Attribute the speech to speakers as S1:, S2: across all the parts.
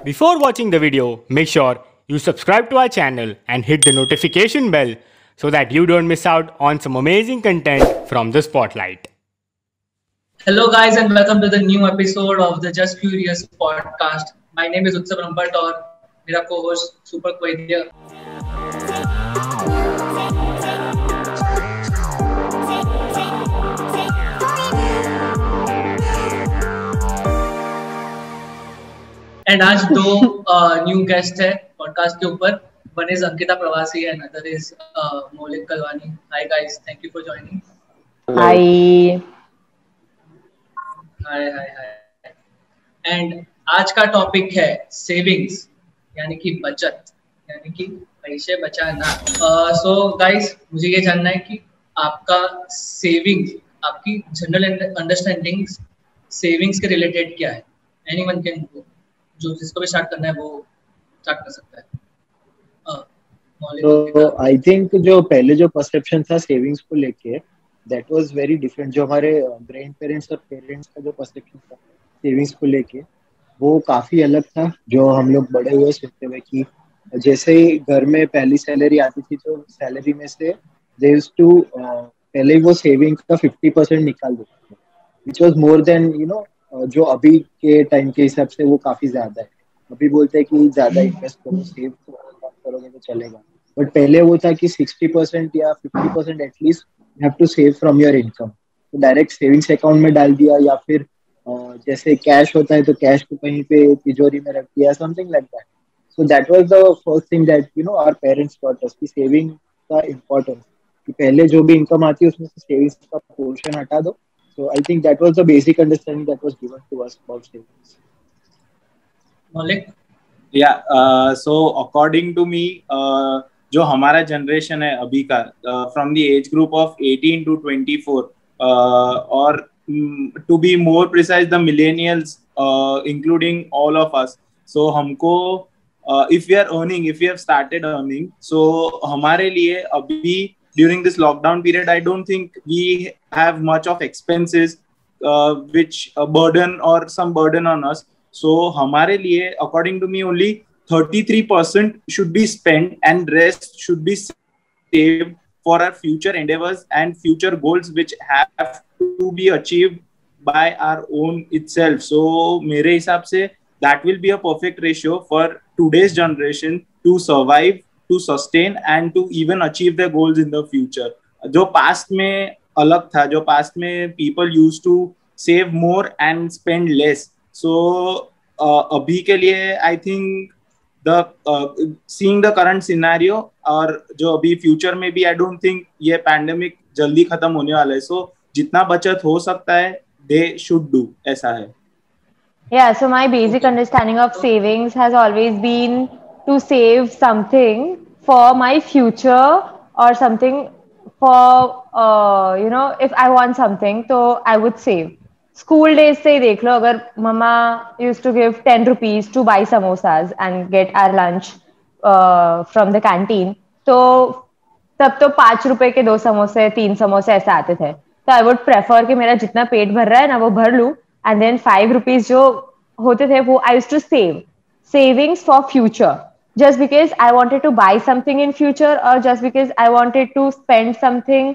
S1: Before watching the video, make sure you subscribe to our channel and hit the notification bell so that you don't miss out on some amazing content from the Spotlight.
S2: Hello guys and welcome to the new episode of the Just Curious podcast. My name is Utsav Rampart और मेरा co-host Super Quaidya. And आज दो new guest है podcast के ऊपर. One is Ankita प्रवासी and other is मौलिक Kalwani. Hi guys, thank you for joining.
S3: Hi
S2: hi hi hi. And आज का टॉपिक है सेविंग्स यानी कि बचत, यानी कि पैसे बचाना. सो गाइस, मुझे ये जानना है कि आपका सेविंग्स, आपकी जनरल अंडरस्टैंडिंग सेविंग्स के रिलेटेड क्या है. Anyone can go. जो जिसको भी स्टार्ट करना है वो स्टार्ट कर सकता है.
S4: तो आई थिंक जो पहले जो परसेप्शन था सेविंग्स को लेके, दैट वाज वेरी डिफरेंट. जो हमारे ग्रैंड पेरेंट्स और पेरेंट्स का जो परसेप्शन था सेविंग्स को लेके, वो काफी अलग था. जो हम लोग बड़े हुए सुनते हुए कि जैसे ही घर में पहली सैलरी आती थी तो सैलरी में से दे यूज्ड टू पहले वो सेविंग का 50% निकाल देते थे, विच वाज मोर देन जो अभी के टाइम के हिसाब से वो काफी ज्यादा है. अभी बोलते हैं कि ज्यादा इन्वेस्ट करो, सेव करोगे तो चलेगा, बट पहले वो था कि 60% या 50% at least you have to save from your income. तो डायरेक्ट सेविंग्स अकाउंट में डाल दिया, या फिर जैसे कैश होता है तो कैश को कहीं पे तिजोरी में रख दिया, something like that. So that was the first thing that our parents taught us कि सेविंग का इम्पोर्टेंस, कि पहले जो भी इनकम आती है उसमें से सेविंग्स का पोर्शन हटा दो. So I think that was the basic understanding that was given to us about savings.
S2: मौलिक.
S5: So according to me, जो हमारा जनरेशन है अभी का, from the age group of 18 to 24, और to be more precise the millennials, including all of us. So हमको if we are earning, if we have started earning, so हमारे लिए अभी during this lockdown period, I don't think we have much of expenses which burden or some burden on us. So हमारे लिए according to me only 33% should be spent and rest should be saved for our future endeavors and future goals which have to be achieved by our own itself. So मेरे हिसाब से that will be a perfect ratio for today's generation to survive, to sustain and to even achieve their goals in the future. जो past में अलग था, जो past में people used to save more and spend less. So अभी के लिए I think the seeing the current scenario और जो अभी future में भी I don't think ये pandemic जल्दी खत्म होने वाला है. So जितना बचत हो सकता है they should do, ऐसा है.
S3: Yeah, so my basic understanding of savings has always been to save something for my future or something for if I want something तो I would save. School days से ही देख लो, अगर mama used to give 10 rupees to buy samosas and get our lunch from the canteen, तो तब तो 5 रुपए के 2 समोसे 3 समोसे ऐसे आते थे. तो I would prefer कि मेरा जितना पेट भर रहा है ना वो भर लूं, and then 5 rupees जो होते थे वो I used to save. Savings for future, just because I wanted to buy something in future, or just because I wanted to spend something,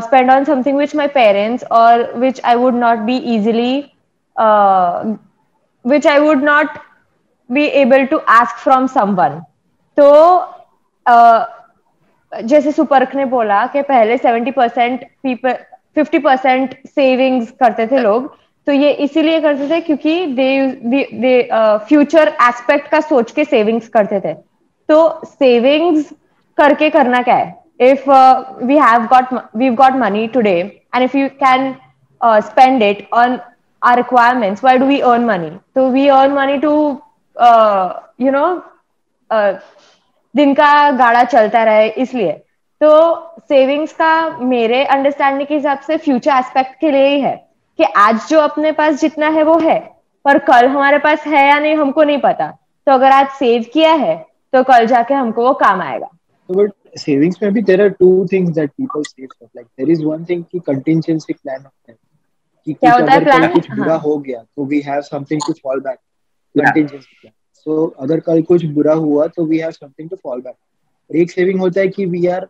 S3: spend on something which my parents, or which I would not be easily, which I would not be able to ask from someone. तो जैसे सुपर्क ने बोला कि पहले 70% people 50% savings करते थे लोग, तो ये इसीलिए करते थे क्योंकि दे फ्यूचर एस्पेक्ट का सोच के सेविंग्स करते थे. तो सेविंग्स करके करना क्या है? If we've got money today and if you can spend it on our requirements, why do we earn money? So we earn money to दिन का गाड़ा चलता रहे, इसलिए. तो सेविंग्स का मेरे अंडरस्टैंडिंग के हिसाब से फ्यूचर एस्पेक्ट के लिए ही है कि आज जो अपने पास जितना है वो है, पर कल हमारे पास है या नहीं हमको नहीं पता. तो अगर आज सेव किया है तो कल जाके हमको वो काम आएगा.
S4: बट सेविंग्स में भी there are two things that people save for. Like there is one thing कि contingency plan होता है कि
S3: क्या होता है प्लान?
S4: कुछ बुरा हो गया तो we have something to fall back. Contingency plan. सो अगर कल कुछ बुरा हुआ तो we have something to fall back. और एक सेविंग होता है कि वी आर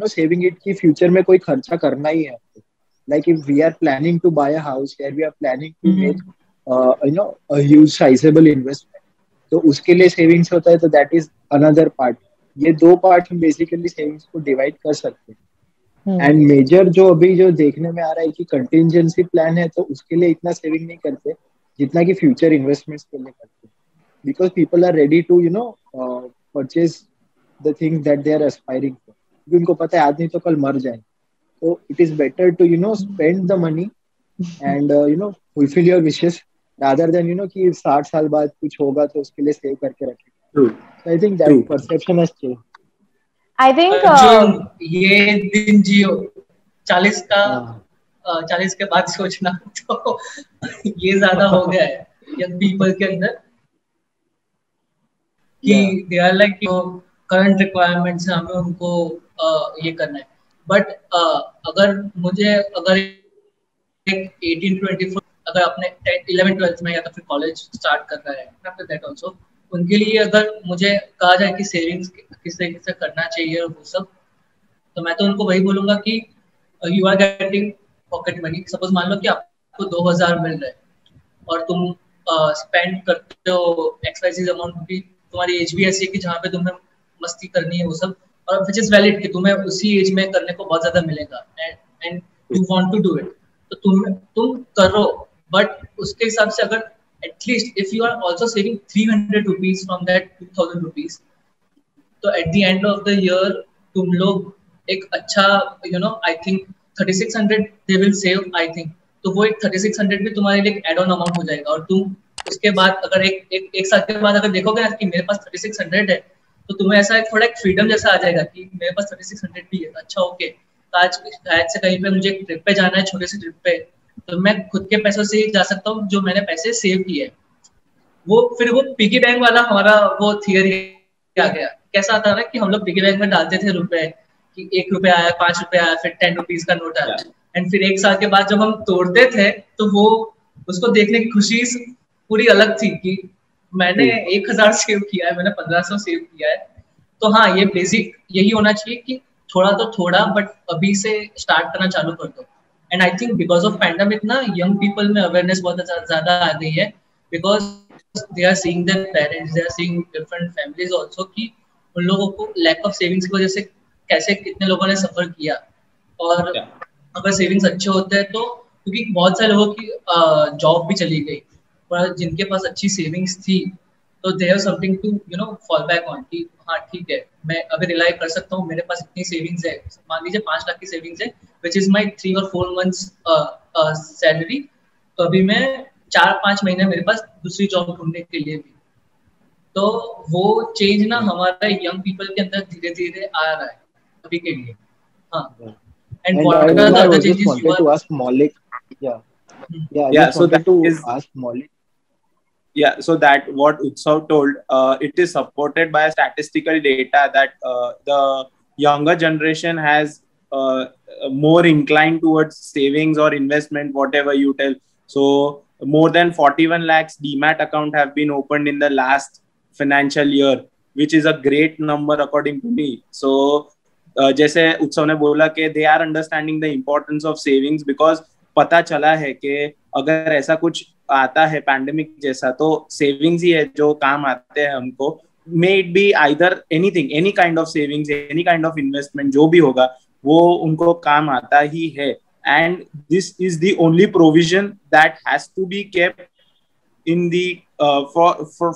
S4: सेविंग इट कि फ्यूचर में कोई खर्चा करना ही है। Like if we are planning to buy a house, या we are planning to make a huge sizeable investment, तो उसके लिए सेविंग्स होता है, तो दैट इज अनदर पार्ट। ये दो पार्ट हम बेसिकली सेविंग्स को डिवाइड कर सकते हैं। एंड मेजर जो अभी जो देखने में आ रहा है कि कंटिंजेंसी प्लान है, तो उसके लिए इतना सेविंग नहीं करते जितना कि फ्यूचर इन्वेस्टमेंट्स के लिए करते हैं, because people are ready to purchase the things that they are aspiring for, क्योंकि उनको पता है आज नहीं तो कल मर जाएंगे। तो it is better to spend the money and fulfil your wishes, rather than कि 60 साल बाद कुछ होगा तो उसके लिए सेव करके रखें।
S5: True.
S4: So I think that
S5: True.
S4: perception has changed.
S3: I think
S2: Arjun, ये दिन जियो 40 का
S4: हाँ
S2: 40 के बाद सोचना तो ये ज्यादा हो गया है यंग पीपल के अंदर कि
S4: Yeah.
S2: They are like current requirements है, हमें उनको ये करना है। बट अगर एक 18-24 अगर अपने 11-12 में या तो फिर कॉलेज स्टार्ट कर रहा है आफ्टर दैट आल्सो, उनके लिए अगर मुझे कहा जाए कि सेविंग्स किस तरीके से करना चाहिए और वो सब, तो मैं तो उनको वही बोलूंगा कि you are getting pocket money. Suppose मान लो कि आपको 2000 मिल रहा है और तुम स्पेंड करते हो एक्सपेंसिव अमाउंट भी, तुम्हारी एज भी ऐसी है कि जहाँ पे तुम्हें मस्ती करनी है वो सब, और विच इज वैलिड कि तुम्हें उसी एज में करने को बहुत ज्यादा मिलेगा and you want to do it, तो तुम करो। बट उसके हिसाब से अगर at least if you are also saving 300 rupees from that 2000 rupees, तो at the end of the year तुम लोग एक अच्छा I think 3600 they will save I think, तो वो एक 3600 भी तुम्हारे लिए एड ऑन अमाउंट हो जाएगा। और तुम उसके बाद अगर एक साल के बाद अगर देखोगे ना कि मेरे पास 3600 है, तो तुम्हें ऐसा थोड़ा एक फ्रीडम जैसा आ जाएगा कि मेरे पास 3600 भी है, अच्छा ओके, तो आज शायद से कहीं पे मुझे एक ट्रिप पे जाना है, छोटे से ट्रिप पे, तो मैं खुद के पैसों से ही जा सकता हूँ जो मैंने पैसे सेव किए हैं। वो फिर वो पिगी बैंक वाला हमारा वो थियरी आ गया। कैसा आता है ना कि हम लोग पिगी बैंक में डालते थे रुपए, कि 1 रुपया आया, 5 रुपया आया, फिर 10 रुपीज का नोट आया, एंड फिर एक साल के बाद जब हम तोड़ते थे तो वो उसको देखने की खुशी पूरी अलग थी कि मैंने 1000 सेव किया है, मैंने 1500 सेव किया है। तो हाँ, ये बेसिक यही होना चाहिए कि थोड़ा तो थोड़ा, बट अभी से स्टार्ट करना चालू कर दो। And I think because of pandemic ना यंग पीपल में अवेयरनेस बहुत ज्यादा आ गई है, because they are seeing their parents, they are seeing different families also कि उन लोगों को lack of savings की वजह से कैसे कितने लोगों ने सफर किया। और अगर सेविंग्स अच्छे होते हैं तो, क्योंकि बहुत सारे लोगों की जॉब भी चली गई, पर जिनके पास अच्छी सेविंग्स थी तो they have something to fall back on कि हाँ ठीक है, मैं अभी रिलाई कर सकता हूँ, मेरे पास इतनी सेविंग्स है, मान लीजिए 5 लाख की सेविंग्स है, विच इज माई 3 और 4 months सैलरी, तो अभी मैं 4-5 महीने मेरे पास दूसरी जॉब ढूंढने के लिए भी। तो वो चेंज ना हमारा यंग पीपल के अंदर धीरे धीरे आ रहा है अभी के लिए। हाँ,
S4: And
S2: what
S4: I
S2: are the other
S4: just
S2: changes you
S4: wanted
S2: are?
S4: to ask Maulik. Yeah, I
S5: Yeah,
S4: just
S5: so
S4: wanted
S5: that
S4: to
S5: is
S4: ask Maulik.
S5: yeah, so that what Utsav told, it is supported by statistical data that the younger generation has more inclined towards savings or investment, whatever you tell. So more than 41 lakhs demat account have been opened in the last financial year, which is a great number according to me. So जैसे उत्सव ने बोला कि they are understanding the importance of savings, because पता चला है कि अगर ऐसा कुछ आता है पैंडेमिक जैसा, तो सेविंग्स ही है जो काम आते हैं हमको। May it be either anything, any kind of savings, any kind of investment, जो भी होगा वो उनको काम आता ही है। And this is the only provision that has to be kept in the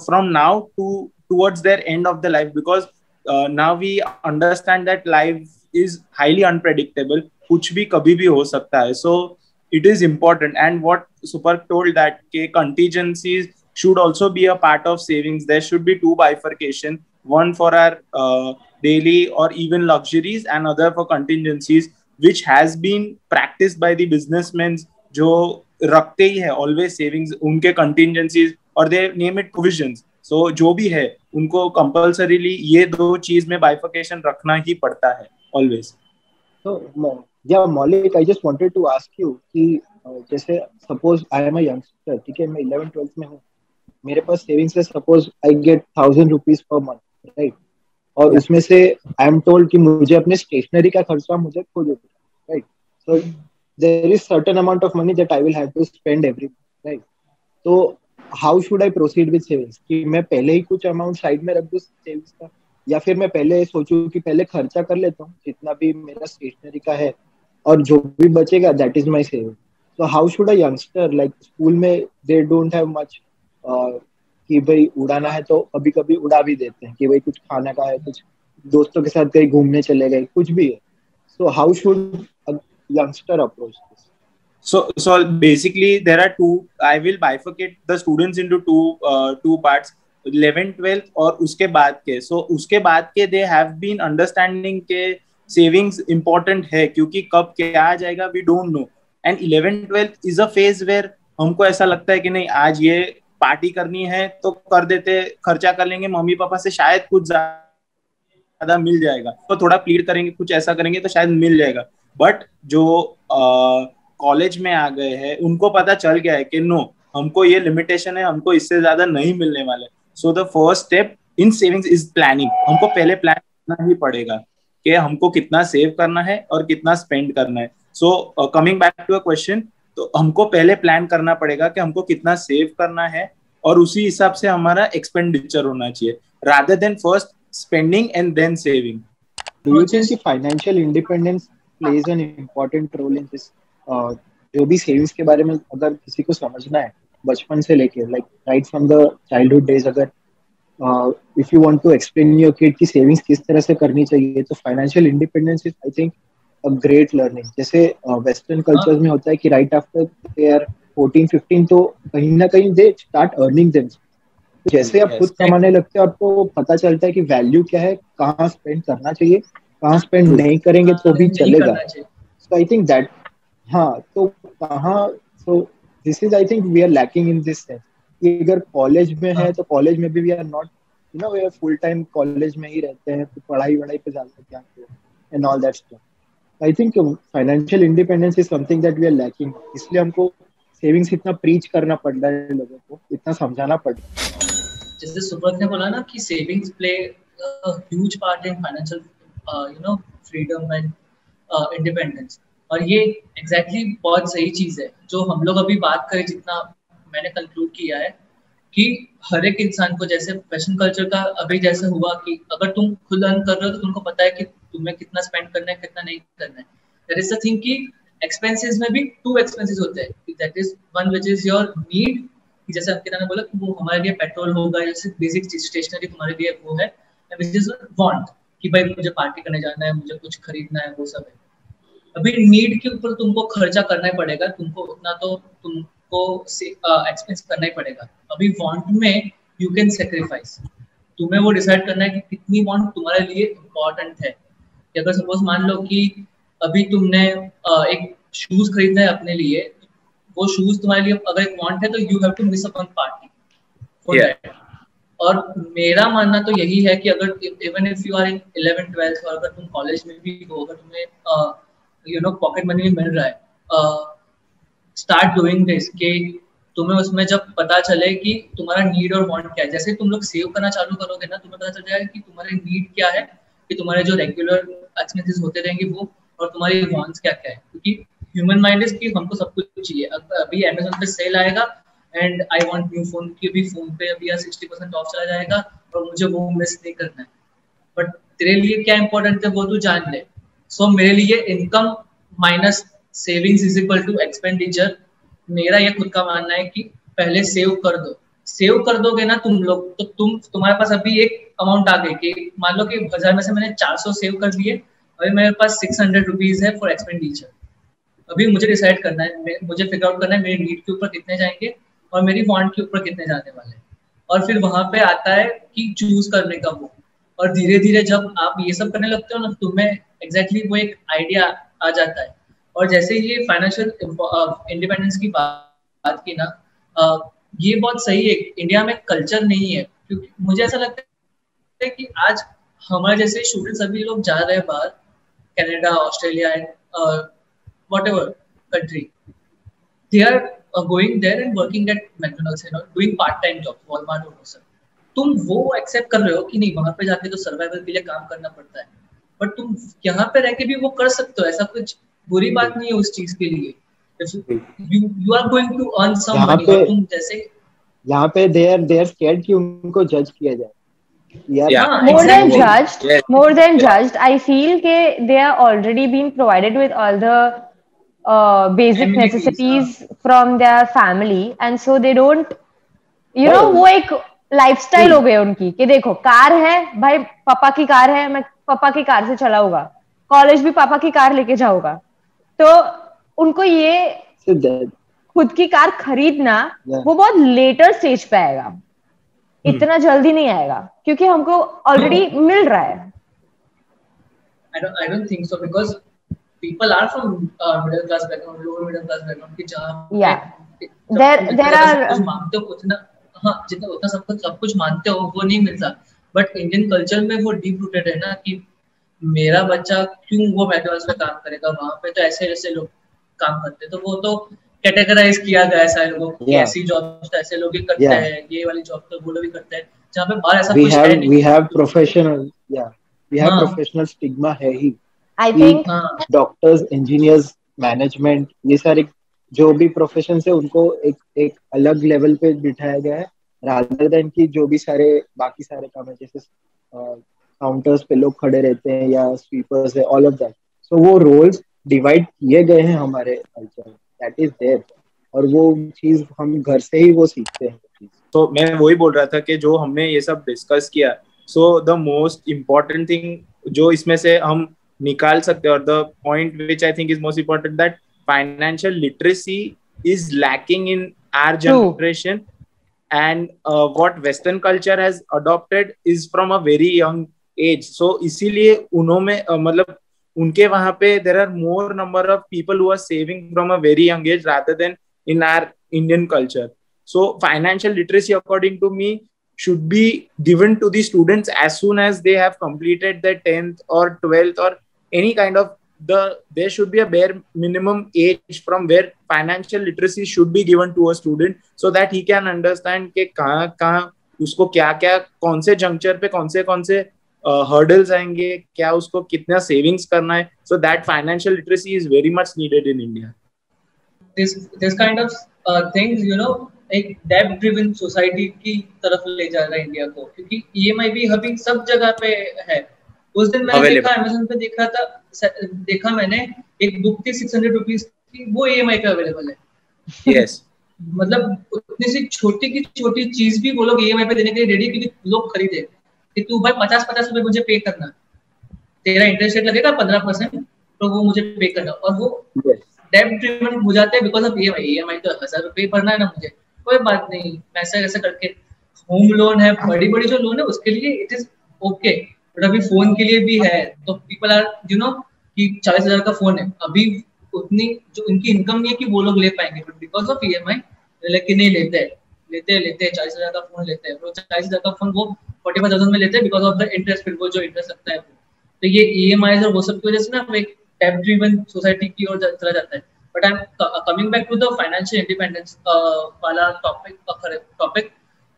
S5: from now to towards their end of the life, because now we understand that life is highly unpredictable, kuch bhi kabhi bhi ho sakta hai. So it is important, and what Supark told that contingencies should also be a part of savings. There should be two bifurcation, one for our daily or even luxuries, and other for contingencies, which has been practiced by the businessmen जो रखते ही है always savings, उनके कंटिंजेंसीज और दे name it provisions. सो जो भी है उनको compulsorily ये दो चीज में बाइफिकेशन रखना ही पड़ता है ऑलवेज।
S4: तो या Maulik, I just wanted to ask you कि जैसे suppose I am a youngster, ठीक है, मैं 11th-12th में हूँ, मेरे पास सेविंग्स है, suppose I get 1,000 rupees per month, right, और उसमें से आई एम टोल्ड कि मुझे अपने स्टेशनरी का खर्चा मुझे खुद उठाना, right, so there is certain amount of money that I will have to spend every month, right. तो how should I proceed with savings, कि मैं पहले ही कुछ अमाउंट साइड में रख दूं सेविंग्स का, या फिर मैं पहले सोचूं कि पहले खर्चा कर लेता हूँ जितना भी मेरा स्टेशनरी का है, और जो भी बचेगा that is my saving. So how should a youngster, like school में दे डोंट हैव मच कि भाई उड़ाना है तो कभी कभी उड़ा भी देते हैं, कि भाई कुछ खाने का है, कुछ दोस्तों के साथ कहीं घूमने चले गए, कुछ भी है। So how should a youngster approach this?
S5: So basically there are two. I will bifurcate the students into two parts. 11th 12th और उसके बाद के. So उसके बाद के they have been understanding के savings important है, क्योंकि कब क्या आ जाएगा we don't know. And 11th 12th is a phase where हमको ऐसा लगता है कि नहीं आज ये पार्टी करनी है तो कर देते, खर्चा कर लेंगे, मम्मी पापा से शायद कुछ ज्यादा मिल जाएगा, तो थोड़ा प्लीड करेंगे, कुछ ऐसा करेंगे तो शायद मिल जाएगा. बट जो कॉलेज में आ गए हैं उनको पता चल गया है कि नो, हमको ये लिमिटेशन है, हमको इससे ज्यादा नहीं मिलने वाले. So the first step in savings is planning. हमको पहले प्लान करना ही पड़ेगा कि हमको कितना सेव करना है और कितना स्पेंड करना है. So coming back to a question, तो हमको पहले प्लान करना पड़ेगा कि हमको कितना सेव करना है और उसी हिसाब से हमारा एक्सपेंडिचर होना चाहिए, rather than first spending and then saving.
S4: Do you think financial independence plays an important role in this? जो भी सेविंग्स के बारे में अगर किसी को समझना है बचपन से लेके, like right from the childhood days, अगर if you want to explain your kid की सेविंग्स किस तरह से करनी चाहिए, तो financial independence is I think a great learning. जैसे वेस्टर्न कल्चर्स में होता है कि राइट आफ्टर दे आर 14-15 तो कहीं ना कहीं दे स्टार्ट अर्निंग देम. जैसे आप खुद कमाने लगते हो आपको पता चलता है कि वैल्यू क्या है, कहाँ स्पेंड करना चाहिए, कहाँ स्पेंड नहीं करेंगे तो भी चलेगा. सो आई थिंक दैट, हाँ, तो कहाँ, so this is I think we are lacking in this sense कि अगर कॉलेज में है तो कॉलेज में भी we are not, you know, we are full time college में ही रहते हैं, तो पढ़ाई वढ़ाई पे ज्यादा ध्यान दो and all that stuff. I think financial independence is something that we are lacking, इसलिए हमको सेविंग्स इतना प्रीच करना पड़ रहा है, लोगों को इतना समझाना पड़ रहा है.
S2: जैसे सुब्रत ने बोला ना कि savings play huge part in financial freedom and independence, और ये एग्जैक्टली बहुत सही चीज है जो हम लोग अभी बात करें. जितना मैंने कंक्लूड किया है कि हर एक इंसान को, जैसे वेस्टर्न कल्चर का अभी जैसे हुआ कि अगर तुम खुद अर्न कर रहे हो तो तुमको पता है कि तुम्हें कितना स्पेंड करना है, कितना नहीं करना है. दैट इज द थिंग कि एक्सपेंसेस में भी टू एक्सपेंसेस होते हैं. That is one which is your need, जैसे अंकिता ने बोला कि वो हमारे लिए पेट्रोल होगा, जैसे बेसिक स्टेशनरी तुम्हारे लिए वो है, विच इज वांट कि भाई मुझे पार्टी करने जाना है, मुझे कुछ खरीदना है, वो सब है. अभी नीड के ऊपर तुमको खर्चा करना ही पड़ेगा, तुमको उतना तो तुमको एक्सपेंस करना ही पड़ेगा. अभी वांट में यू कैन सेक्रीफाइस, तुम्हें वो डिसाइड करना है कि कितनी वांट तुम्हारे लिए इम्पोर्टेंट है. कि अगर सपोज मान लो कि अभी तुमने एक शूज खरीदना है अपने लिए, वो शूज तुम्हारे लिए अगर एक वांट है तो you have to miss a one party for that. और मेरा मानना तो यही है कि अगर even if you are in 11th 12th और अगर तुम कॉलेज में भी हो, अगर तुम्हें पॉकेट मनी मिल रहा है, स्टार्ट डूइंग दिस कि तुम्हें उसमें जब पता चले कि तुम्हारा नीड और वांट क्या है. जैसे तुम लोग सेव करना चालू करोगे ना, तुम्हें पता चल जाएगा कि तुम्हारे नीड क्या है, कि तुम्हारे जो रेगुलर एक्सपेंसेस होते रहेंगे वो, और तुम्हारी वांट्स क्या क्या है. क्योंकि ह्यूमन माइंड इज कि हमको सब कुछ चाहिए. अभी अमेज़न पे सेल आएगा and I want new phone, की भी फोन पे अभी 60% ऑफ चला जाएगा और मुझे वो मिस नहीं करना है. बट तेरे लिए क्या इंपॉर्टेंट है वो तू जान ले. सो मेरे लिए income minus savings is equal to expenditure. मेरा ये खुद का मानना है कि पहले सेव कर दो. सेव कर दोगे ना तुम लोग, तो तुम्हारे पास अभी एक अमाउंट आ गई कि मान लो कि 1000 में से मैंने 400 सेव कर दिए, अभी मेरे पास 600 रुपीज है फॉर एक्सपेंडिचर. अभी मुझे डिसाइड करना है, मुझे फिगर आउट करना है मेरे नीड के ऊपर कितने जाएंगे और मेरी वांट के ऊपर कितने जाने वाले हैं. और फिर वहां पे आता है कि चूज करने का वो. और धीरे धीरे जब आप ये सब करने लगते हो ना, तुम्हें एग्जैक्टली वो एक आइडिया आ जाता है. और जैसे ये फाइनेंशियल इंडिपेंडेंस की बात की ना, ये बहुत सही है. इंडिया में कल्चर नहीं है, क्योंकि मुझे ऐसा लगता है कि आज हमारे जैसे स्टूडेंट्स सभी लोग जा रहे हैं बाहर, Canada, Australia and whatever country, they are going there and working at McDonald's and doing part-time job, Walmart और सब, तुम वो एक्सेप्ट कर रहे हो कि नहीं, वहां पे जाके तो सर्वाइवल के लिए काम करना पड़ता है, बट तुम यहाँ पे रह के भी वो कर सकते हो, ऐसा कुछ बुरी बात नहीं है उस चीज के लिए. You are going to earn some money. तुम जैसे
S4: यहाँ पे they are scared कि उनको जज किया जाए.
S3: Yeah, more than judged, I feel that they are already being provided with all the basic necessities from their family, and so they don't, you know, वो एक लाइफस्टाइल हो गई उनकी कि देखो कार है भाई, पापा की कार है, मैं पापा की कार से चलाऊंगा, कॉलेज भी पापा की कार लेके जाऊंगा. तो उनको ये खुद की कार खरीदना वो बहुत लेटर स्टेज पे आएगा, इतना जल्दी नहीं आएगा क्योंकि हमको ऑलरेडी मिल रहा है.
S2: I don't think so because people are from middle class background, lower middle class background कि जहाँ
S3: there are
S2: मानते हो कुछ ना, हाँ जितना उतना सब कुछ मानते हो वो नहीं मिलता, बट इंडियन कल्चर में वो डीप रूटेड है ना कि मेरा बच्चा क्यों वो मैकडॉनल्ड्स में काम करेगा, वहां पे तो ऐसे ऐसे लोग काम करते, तो वो तो कैटेगराइज किया गया है सारे लोगों को, ऐसी जॉब तो ऐसे लोग ही करते हैं, ये वाली जॉब तो वो लोग भी करते हैं, जहाँ पे बाहर ऐसा कुछ है नहीं.
S4: We have professional stigma है ही.
S3: I think
S4: doctors, engineers, management, ये सारे जो भी प्रोफेशन है उनको एक अलग लेवल पे बिठाया गया है, रादर देन कि जो भी सारे बाकी सारे काम है, जैसे काउंटर्स पे लोग खड़े रहते हैं या स्वीपर्स है, ऑल ऑफ दैट. सो वो रोल्स डिवाइड किए गए हैं हमारे कल्चर, दैट इज देयर, और वो चीज हम घर से ही वो सीखते हैं.
S5: तो मैं वही बोल रहा था कि जो हमने ये सब डिस्कस किया, so the most important thing जो इसमें से हम निकाल सकते हैं, और the point which I think is most important, that financial literacy is lacking in our generation. And what Western culture has adopted is from a very young age. So इसीलिए उन्होंने मतलब उनके वहाँ पे there are more number of people who are saving from a very young age rather than in our Indian culture. So financial literacy, according to me, should be given to the students as soon as they have completed their 10th or 12th or any kind of there should be a bare minimum age from where financial literacy should be given to a student so that he can understand कि कहाँ उसको क्या कौन से juncture पे कौन से hurdles आएंगे, क्या उसको कितना savings करना है. So that financial literacy is very much needed in India.
S2: This kind of things, you know, एक debt driven society की तरफ ले जा रहा है इंडिया को, क्योंकि EMI भी अभी सब जगह पे है. उस दिन मैंने देखा Amazon पे देखा मैंने एक बुक थी 600 रुपीज की, वो EMI पे अवेलेबल है.
S5: Yes.
S2: मतलब उतनी सी छोटी की छोटी चीज भी वो लोग EMI पे देने के लिए रेडी, क्योंकि लोग खरीदे कि तू भाई 50-50 रुपए मुझे पे करना, तेरा इंटरेस्ट रेट लगेगा 15%, तो वो मुझे पे करना, और वो डेब्ट ड्रिवन हो जाते हैं बिकॉज ऑफ EMI तो 1000 रुपए भरना है ना मुझे, कोई बात नहीं, ऐसा करके. होम लोन है, बड़ी जो लोन है उसके लिए इट इज ओके, बट अभी फोन के लिए भी है, तो पीपल आर यू नो कि 40,000 का फोन है, अभी उतनी जो उनकी इनकम नहीं है कि वो लोग ले पाएंगे, बट बिकॉज ऑफ EMI लेकिन नहीं लेते 40,000 का फोन लेते हैं, वो 40,000 का फोन वो 45,000 में लेते हैं बिकॉज ऑफ द इंटरेस्ट, फिर वो जो इंटरेस्ट लगता है वो. तो ये EMI और वो सब की वजह से ना एक डेब्ट ड्रिवन सोसाइटी की ओर चला जाता है. But I am coming back to the financial independence वाला टॉपिक,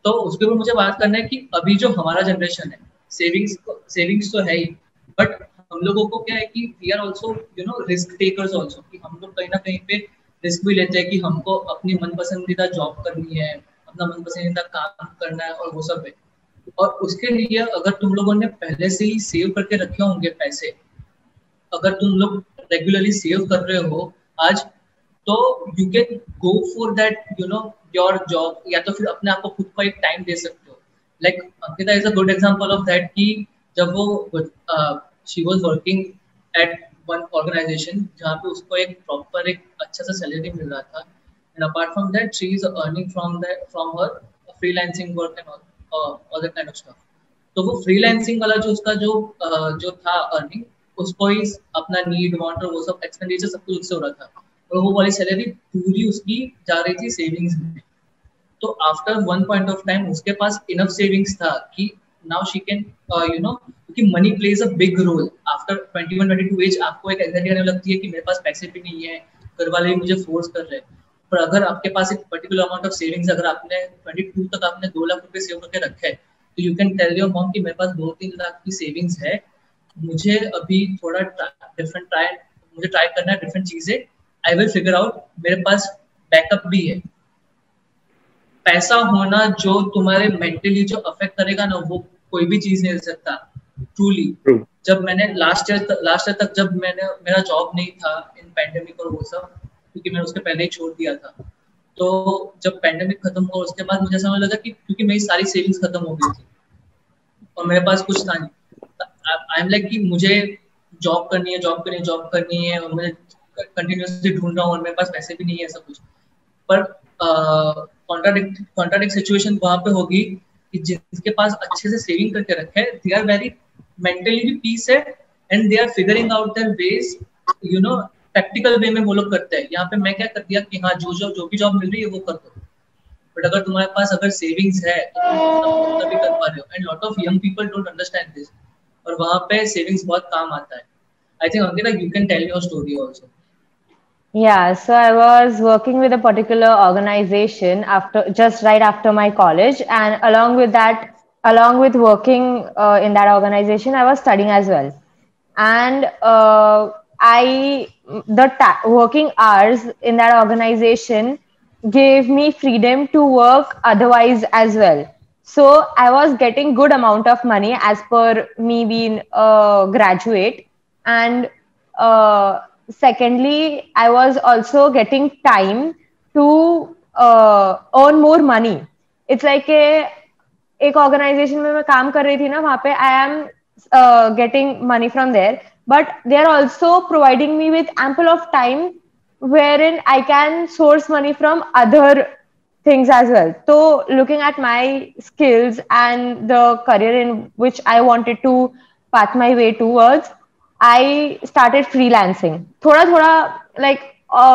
S2: तो उसके ऊपर मुझे बात करना है कि अभी जो हमारा जनरेशन है, सेविंग्स तो है ही, बट हम लोगों को क्या है कि we are also you know risk takers also, कि हम लोग कहीं ना कहीं पे रिस्क भी लेते हैं कि हमको अपनी मनपसंदीदा जॉब करनी है, अपना मनपसंदीदा काम करना है और वो सब है. और उसके लिए अगर तुम लोगों ने पहले से ही सेव करके रखे होंगे पैसे, अगर तुम लोग रेगुलरली सेव कर रहे हो आज, तो you can go for that you know your job, या तो फिर अपने आप को खुद को एक टाइम दे सकते हो. Like Ankita is a good example of that कि जब वो she was working at one organization जहाँ पे उसको एक proper एक अच्छा सा salary मिल रहा था, and apart from that she is earning from her freelancing work and all that kind of stuff. तो वो freelancing वाला जो उसका जो था earning, उसको ही अपना need want और वो सब expenditure सब कुछ उससे हो रहा था, और वो वाली salary पूरी उसकी जा रही थी savings में. तो after one point of time उसके पास इनफ सेविंग्स था कि now she can you know, क्योंकि money plays a big role after 21-22 age. आपको एक एंजाइटी आने लगती है कि मेरे पास पैसे भी नहीं है, घर वाले भी मुझे फोर्स कर रहे हैं, पर अगर आपके पास एक पर्टिकुलर अमाउंट ऑफ सेविंग्स, अगर आपने 22 तक आपने 2 लाख रुपए सेव करके रखे हैं, तो you can tell your mom कि मेरे पास 2-3 लाख की सेविंग्स है, मुझे अभी थोड़ा डिफरेंट मुझे ट्राई करना है डिफरेंट चीजें, आई विल फिगर आउट, मेरे पास बैकअप भी है। पैसा होना जो तुम्हारे मेंटली जो अफेक्ट करेगा ना, वो कोई भी चीज नहीं दे सकता ट्रूली। जब मैंने लास्ट ईयर तक जब मेरा जॉब नहीं था इन पैंडेमिक और वो सब, क्योंकि मैंने उसके पहले ही छोड़ दिया था, तो जब पैंडेमिक खत्म हुआ उसके बाद मुझे समझ लगा कि क्योंकि मेरी सारी सेविंग्स खत्म हो गई थी और मेरे पास कुछ था नहीं, आई एम लाइक कि मुझे जॉब करनी है और मुझे कंटिन्यूसली ढूंढ रहा हूँ और मेरे पास पैसे भी नहीं है, ऐसा कुछ। पर कॉन्ट्राडिक्ट सिचुएशन वहां पे होगी कि जिसके पास अच्छे से सेविंग करके रखे है, दे आर वेरी मेंटली भी पीस है and they are figuring out their ways, you know, practical way में वो लोग करते हैं। यहाँ पे मैं क्या कर दिया कि हाँ, जो भी जॉब मिल रही है वो कर दो, बट अगर तुम्हारे पास अगर सेविंग्स है तो तुम उतना भी कर पा रहे हो, and lot of young people don't understand this, और वहां पे सेविंग्स बहुत काम आता है। I think Ankita, you can tell your story also.
S3: Yeah, so I was working with a particular organization just right after my college, and along with working in that organization, I was studying as well. And working hours in that organization gave me freedom to work otherwise as well. So I was getting good amount of money as per me being a graduate, and secondly, I was also getting time to earn more money. It's like एक organization में मैं काम कर रही थी ना, वहां पे I am getting money from there, but they are also providing me with ample of time wherein I can source money from other things as well. So looking at my skills and the career in which I wanted to path my way towards, I started freelancing. थोड़ा like a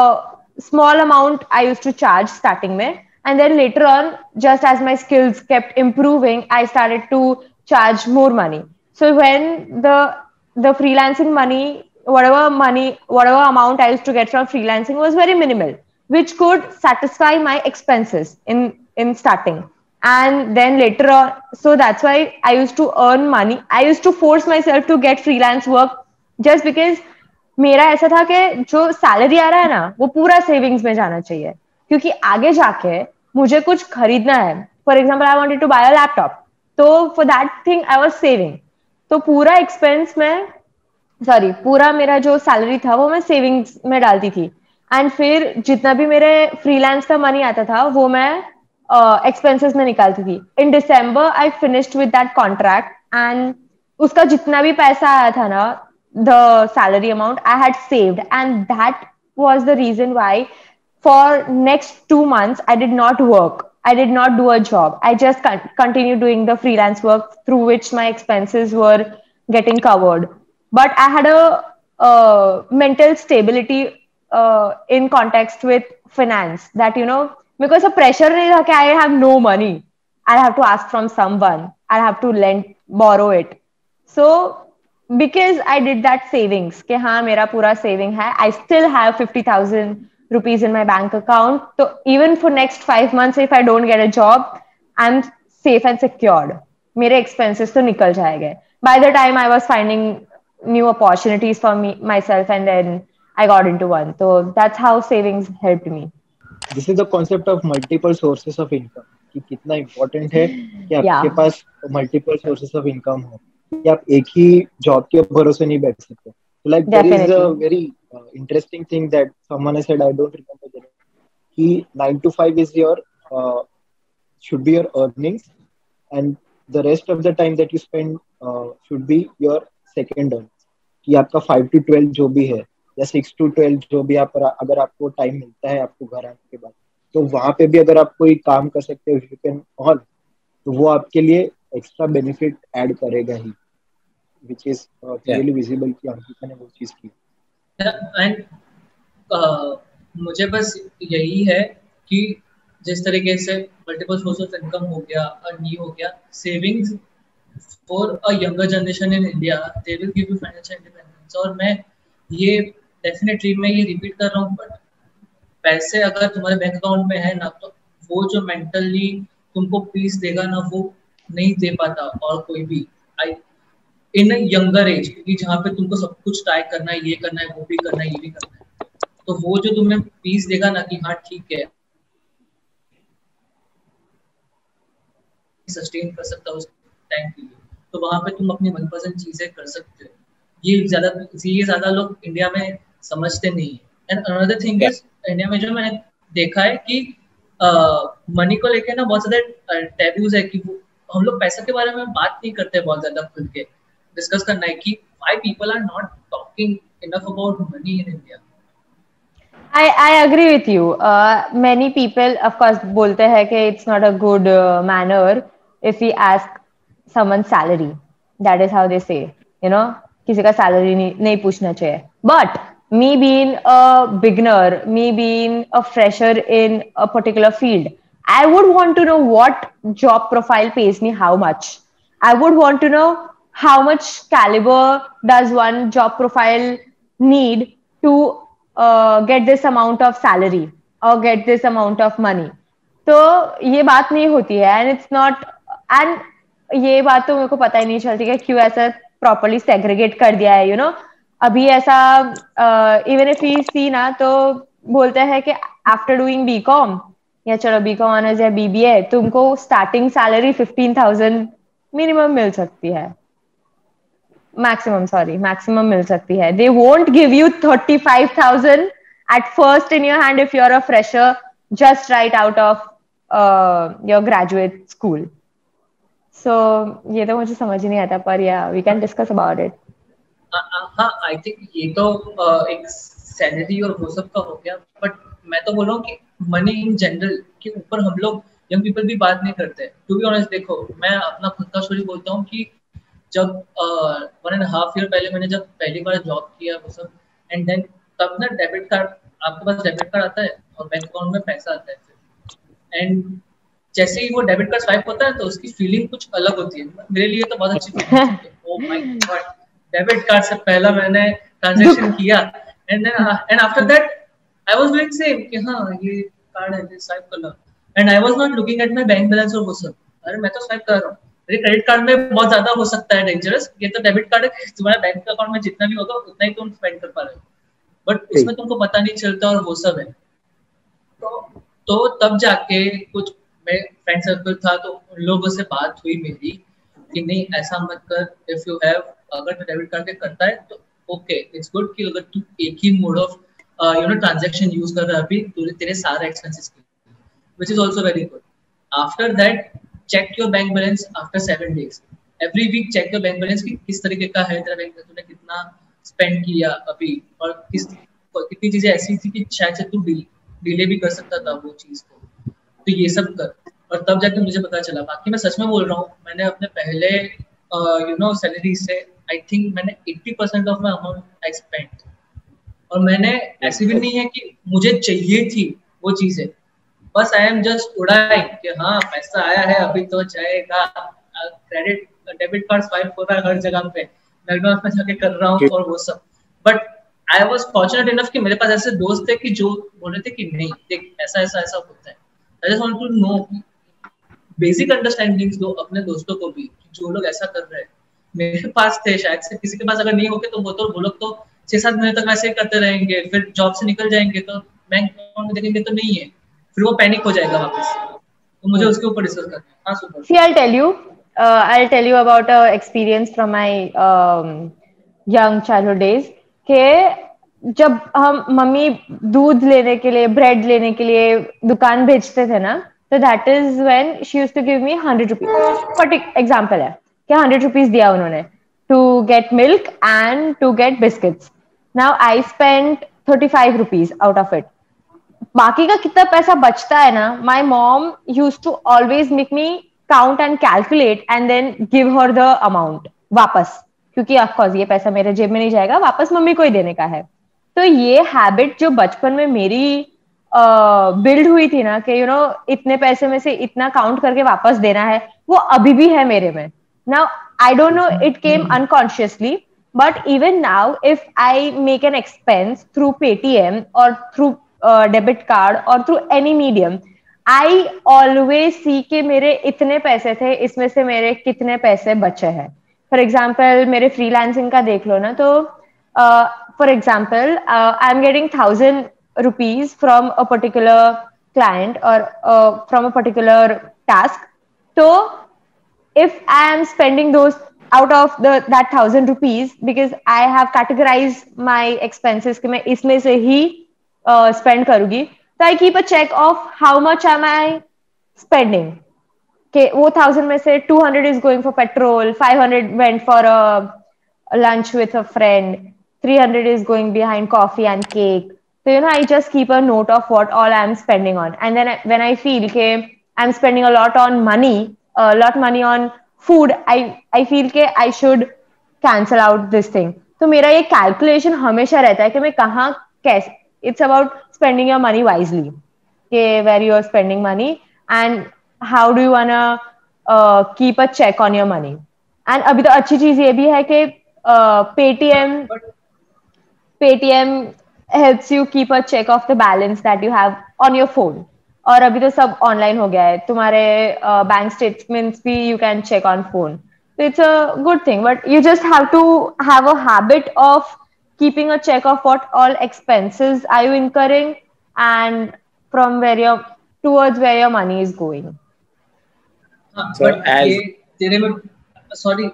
S3: small amount I used to charge starting में, and then later on, just as my skills kept improving, I started to charge more money. So when the freelancing money, whatever amount I used to get from freelancing was very minimal, which could satisfy my expenses in starting. And then later on, so that's why I used to earn money. I used to force myself to get freelance work just because मेरा ऐसा था कि जो salary आ रहा है ना, वो पूरा सेविंग्स में जाना चाहिए, क्योंकि आगे जाके मुझे कुछ खरीदना है. For example, I wanted to buy a laptop, तो for that thing I was saving. तो पूरा एक्सपेंस में, पूरा मेरा जो सैलरी था वो मैं सेविंग्स में डालती थी, एंड फिर जितना भी मेरे फ्रीलांस का मनी आता था वो मैं एक्सपेंसेस में निकालती थी. In December I finished with that contract, and उसका जितना भी पैसा आया था ना, the salary amount I had saved, and that was the reason why for next 2 months I did not work. I did not do a job. I just continued doing the freelance work through which my expenses were getting covered. But I had a mental stability in context with finance, that, you know, because the pressure is that I have no money, I'll have to ask from someone, I'll have to borrow it. So because I did that savings, कि हाँ मेरा पूरा saving है, I still have 50,000 rupees in my bank account. So even for next 5 months, if I don't get a job, I'm safe and secured. मेरे expenses तो निकल जाएंगे. By the time I was finding new opportunities for myself, and then I got into one. So that's how savings helped me.
S4: This is the concept of multiple sources of income. कि कितना important है कि आपके पास multiple sources of income हो, कि आप एक ही job के भरोसे नहीं बैठ सकते. Like there is a very interesting thing that someone has said, I don't remember the name, कि 9 to 5 is your should be your earnings, and the rest of the time that you spend should be your second earnings. कि आपका 5 to 12 जो भी है या 6 to 12 जो भी अगर आपको टाइम मिलता है आपको घर आने के बाद, तो वहां पे भी अगर आप कोई काम कर सकते हो, यू कैन ऑल, तो वो आपके लिए एक्स्ट्रा बेनिफिट ऐड करेगा ही, which is clearly visible कि अंकिता ने वो चीज की.
S2: एंड मुझे बस यही है कि जिस तरीके से मल्टीपल सोर्स ऑफ इनकम हो गया और ये हो गया, savings for a younger generation in India, they will give you financial independence. और मैं ये डेफिनेटली मैं ये रिपीट कर रहा हूँ, बट पैसे अगर तुम्हारे बैंक अकाउंट में है ना, तो वो जो मेंटली तुमको पीस देगा ना, वो नहीं दे पाता और कोई भी आई इन यंगर एज, क्योंकि जहाँ पे तुमको सब कुछ ट्राई करना है, ये करना है, वो भी करना है, ये भी करना है, तो वो जो तुम्हें पीस देगा ना कि हाँ ठीक है, सस्टेन कर सकता है उस टाइम के लिए, तो वहां पे तुम अपनी मनपसंद चीजें कर सकते हो। ये ज्यादा लोग इंडिया में समझते नहीं है। And another thing is, India में जो मैंने देखा है कि मनी को लेके ना बहुत ज्यादा टैबूज है, कि हम लोग पैसा के बारे में बात नहीं करते बहुत ज्यादा खुल के डिस्कस करना है कि why people are not talking enough about money in India.
S3: I agree with you. Many people, of course, बोलते हैं कि it's not a good manner if we ask someone's salary. That is how they say, you know, किसी का salary नहीं पूछना चाहिए. But me being a beginner, me being a fresher in a particular field, I would want to know what job profile pays me how much. I would want to know how much caliber does one job profile need to get this amount of salary or get this amount of money. तो ये बात नहीं होती है, and it's not, and ये बात तो मेरे को पता ही नहीं चलती कि क्यों ऐसा properly segregate कर दिया है, you know. अभी ऐसा even if we see ना, तो बोलते हैं कि after doing BCom या चलो BCom ऑनर्स या BBA, तुमको starting salary 15,000 minimum मिल सकती है, maximum मिल सकती है. They won't give you 35,000 at first in your hand if you're a fresher just right out of your graduate school. So ये तो मुझे समझ ही नहीं आता, पर yeah, we can discuss about it.
S2: हाँ, आई थिंक ये तो एक सैलरी और वो सब का हो गया, बट मैं तो बोल रहा हूँ कि मनी इन जनरल के ऊपर हम लोग यंग पीपल भी बात नहीं करते। टू बी ऑनेस्ट, देखो मैं अपना खुद का स्टोरी बोलता हूँ कि जब 1.5 year पहले मैंने जब पहली बार जॉब किया वो सब, एंड देन तब ना डेबिट कार्ड, आपके पास डेबिट कार्ड आता है और बैंक अकाउंट में पैसा आता है, एंड जैसे ही वो डेबिट कार्ड स्वाइप होता है तो उसकी फीलिंग कुछ अलग होती है। मेरे लिए तो बहुत अच्छी फीलिंग होती है। Oh my god, debit card से पहला मैंने ट्रांजैक्शन किया, and then and after that I was doing same कि हाँ ये कार्ड है, स्वाइप करना, and I was not looking at my bank balance और वो सब। अरे मैं तो स्वाइप कर रहा हूँ, मेरे क्रेडिट कार्ड में बहुत ज्यादा हो सकता है डेंजरस, ये तो डेबिट कार्ड है, तुम्हारे बैंक अकाउंट में जितना भी होगा उतना ही तुम स्पेंड कर पा रहे हो, बट उसमें तुमको पता नहीं चलता और वो सब है। तो तब जाके कुछ मेरे फ्रेंड सर्कल था, तो उन लोगों से बात हुई मेरी कि नहीं ऐसा मत कर, इफ यू हैव, अगर तू डेबिट कार्ड पे करता है तो ओके इट्स गुड कि अगर तू एक ही मोड ऑफ ट्रांजैक्शन यूज कर रहा है अभी तेरे सारे एक्सपेंसेस के, which is also very good. After that check your bank balance after 7 days, every week check your bank balance कि किस तरीके का है तेरा बैंक, तूने कितना स्पेंड किया अभी, और कितनी चीजें ऐसी थी कि शायद से तू डिले भी कर सकता था वो चीज को, तो ये सब कर, और तब जाके मुझे पता चला। बाकी मैं सच में बोल रहा हूँ, मैंने अपने पहले सैलरी से आई थिंक मैंने 80% of my amount I spent, और मैंने ऐसी भी नहीं है कि मुझे चाहिए थी वो चीजें, बस आई एम जस्ट उड़ाई कि हाँ पैसा आया है अभी तो जाएगा, क्रेडिट डेबिट कार्ड स्वाइप हो रहा है हर जगह पे, मैकडॉनल्ड्स में जाके कर रहा हूँ और वो सब। But I was fortunate enough कि मेरे पास ऐसे दोस्त थे कि जो बोल रहे थे कि नहीं देख ऐसा ऐसा ऐसा होता है। I just want to know basic understandings दो अपने दोस्तों को भी, जो लोग ऐसा कर रहे हैं। मेरे पास थे, शायद से किसी के पास अगर नहीं होंगे तो वो लोग तो 6-7 महीने तक ऐसे ही करते रहेंगे, फिर जॉब से निकल जाएंगे तो बैंक अकाउंट में देखेंगे तो नहीं है, फिर वो पैनिक हो जाएगा वापस। तो मुझे उसके ऊपर डिस्कस करना है। हाँ super.
S3: See, I'll tell you about a experience from my young childhood days कि जब हम मम्मी दूध लेने के लिए, ब्रेड लेने के लिए दुकान भेजते थे ना, तो that is when she used to give me 100 rupees. But example है कि 100 rupees दिया उन्होंने to get milk and to get biscuits. Now I spent 35 rupees out of it. बाकी का कितना पैसा बचता है ना, my mom used to always make me count and calculate and then give her the amount वापस, क्योंकि of course ये पैसा मेरे जेब में नहीं जाएगा, वापस मम्मी को ही देने का है। तो ये हैबिट जो बचपन में मेरी बिल्ड हुई थी ना कि इतने पैसे में से इतना काउंट करके वापस देना है, वो अभी भी है मेरे में। Now I don't know, it came unconsciously, but even now if I make an expense through Paytm or through debit card और through any medium, I always see के मेरे इतने पैसे थे, इसमें से मेरे कितने पैसे बचे हैं. फॉर एग्जाम्पल मेरे फ्रीलांसिंग का देख लो ना, तो for example I am getting 1,000 rupees from a particular client or from a particular task. So if I am spending those out of that 1,000 rupees, because I have categorized my expenses कि मैं इसमें से ही spend करूँगी, तो I keep a check of how much am I spending. कि वो 1,000 में से 200 is going for petrol, 500 went for a lunch with a friend, 300 is going behind coffee and cake. So, I just keep a note of what all I'm spending on. And then when I feel okay, I'm spending a lot on money, on food, I feel okay, I should cancel out this thing. तो मेरा ये calculation हमेशा रहता है कि मैं कहाँ कैसे. It's about spending your money wisely. Okay, where you are spending money and how do you wanna keep a check on your money. And अभी तो अच्छी चीज ये भी है कि Paytm helps you keep a check of the balance that you have on your phone. और अभी तो सब ऑनलाइन हो गया है, तुम्हारे बैंक स्टेटमेंट्स भी you can check on phone. So it's a good thing, but you just have to have a habit of keeping a check of what all expenses are you incurring and from towards where your money is going.
S2: But ये तेरे में sorry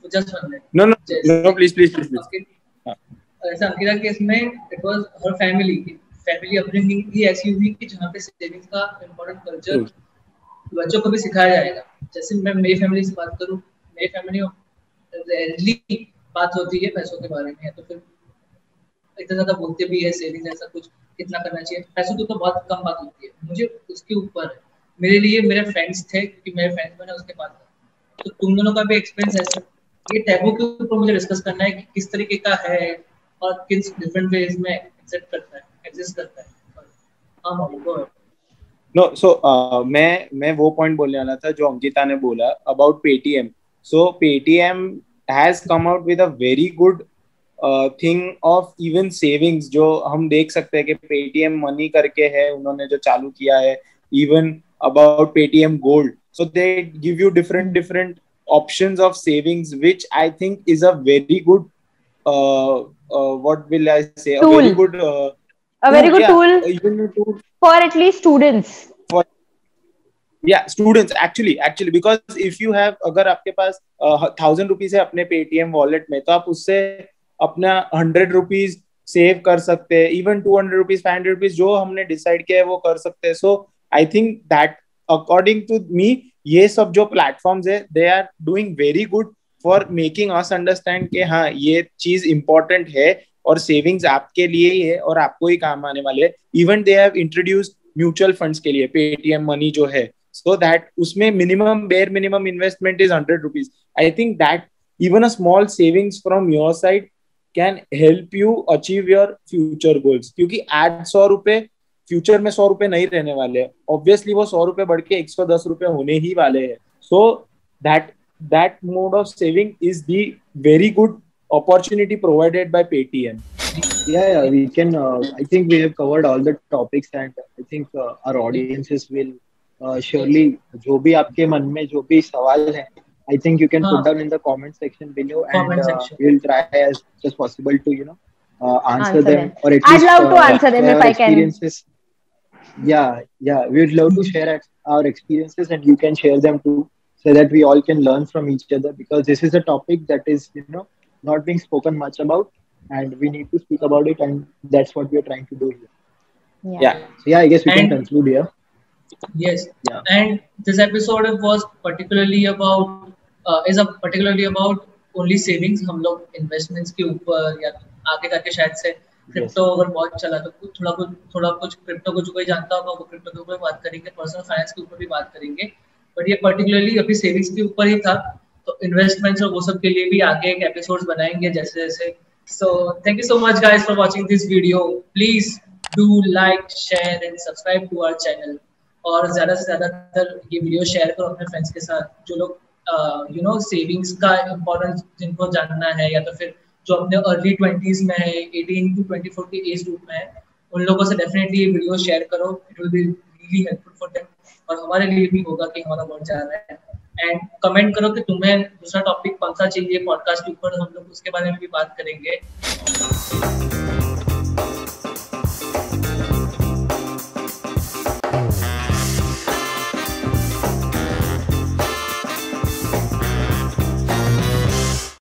S2: just 1 minute.
S5: No, please.
S2: Okay. ऐसा Ankita case में it was her family upbringing ही ऐसी हुई कि जहाँ पे सेविंग्स का इम्पोर्टेंट कल्चर बच्चों को भी सिखाया जाएगा. जैसे मैं मेरी फैमिली से बात करूँ, मेरी फैमिली में रेयरली बात होती है पैसों के बारे में, तो फिर इतना ज्यादा बोलते भी है सेविंग्स ऐसा कुछ कितना करना चाहिए. पैसों तो बहुत कम बात होती है. मुझे उसके ऊपर है, मेरे लिए मेरे फ्रेंड्स थे क्योंकि मेरे फ्रेंड्स मैंने उसके पास था. तो तुम दोनों का भी एक्सपीरियंस है, ये टैबू के ऊपर मुझे डिस्कस करना है कि किस तरीके का है और किस डिफरेंट वेज में एग्जिस्ट करता है.
S5: No, so मैं वो पॉइंट बोलने वाला था जो अंकिता ने बोला about Paytm. So Paytm has come out with a very good thing of even savings, जो हम देख सकते हैं कि Paytm Money करके है उन्होंने जो चालू किया है, even about Paytm Gold. So they give you different options of savings, which I think is a very good what will I say,
S3: tool.
S5: a very good
S3: tool
S5: even tool
S3: for at least students.
S5: Students actually, because if you have, अगर आपके पास 1,000 rupees है अपने Paytm wallet में, तो आप उससे अपना 100 rupees save कर सकते हैं, even 200 rupees, 500 rupees जो हमने डिसाइड किया है वो कर सकते हैं. So I think that according to me ये सब जो प्लेटफॉर्म्स है they are doing very good for making us understand कि हाँ ये चीज important है और सेविंग्स आपके लिए ही है और आपको ही काम आने वाले है. Even they have introduced mutual funds के लिए Paytm मनी जो है, सो दैट उसमें bare minimum investment is 100 rupees. I think that even a small savings from your side can help you achieve your future goals, क्योंकि आज 100 रुपए future में 100 रुपए नहीं रहने वाले हैं. ऑब्वियसली वो 100 रुपए बढ़ के 110 रुपए होने ही वाले हैं. सो that mode of saving is the very good opportunity provided by Paytm.
S4: Yeah, we can. I think we have covered all the topics, and I think our audiences will surely. जो भी आपके मन में जो भी सवाल है, I think you can put down in the comment section below, and we'll try as much as possible to answer them, or at least
S3: I'd love to answer them if I can.
S4: Yeah, we'd love to share our experiences, and you can share them too, so that we all can learn from each other, because this is a topic that is not being spoken much about, and we need to speak about it, and that's what we are trying to do here.
S3: Yeah,
S4: I guess we can conclude here.
S2: Yes. And this episode was particularly about only savings. हम लोग investments के ऊपर या आगे जाके शायद से crypto अगर बहुत चला तो थोड़ा कुछ क्रिप्टो को जो कोई जानता होगा वो क्रिप्टो के ऊपर बात करेंगे, पर्सनल फाइनेंस के ऊपर भी बात करेंगे. बट ये पर्टिकुलरली अभी सेविंग्स के ऊपर ही था, तो इन्वेस्टमेंट्स और वो सब के लिए भी आगे एक एपिसोड्स बनाएंगे जैसे जैसे. So thank you so much guys for watching this video. Please do like, share and subscribe to our channel, और ज्यादा से ज्यादातर ये वीडियो शेयर करो अपने फ्रेंड्स के साथ जो लोग सेविंग्स का इम्पोर्टेंस जिनको जानना है, या तो फिर जो अपने अर्ली 20s में है, 18 to 24 के एज ग्रुप में है, उन लोगों से डेफिनेटली वीडियो शेयर करो, it will be really helpful for them, और हमारे लिए भी होगा कि हमारा वर्ड जा रहा है। एंड कमेंट करो कि तुम्हें दूसरा टॉपिक कौन सा चाहिए पॉडकास्ट के ऊपर, हम लोग उसके बारे में भी बात करेंगे।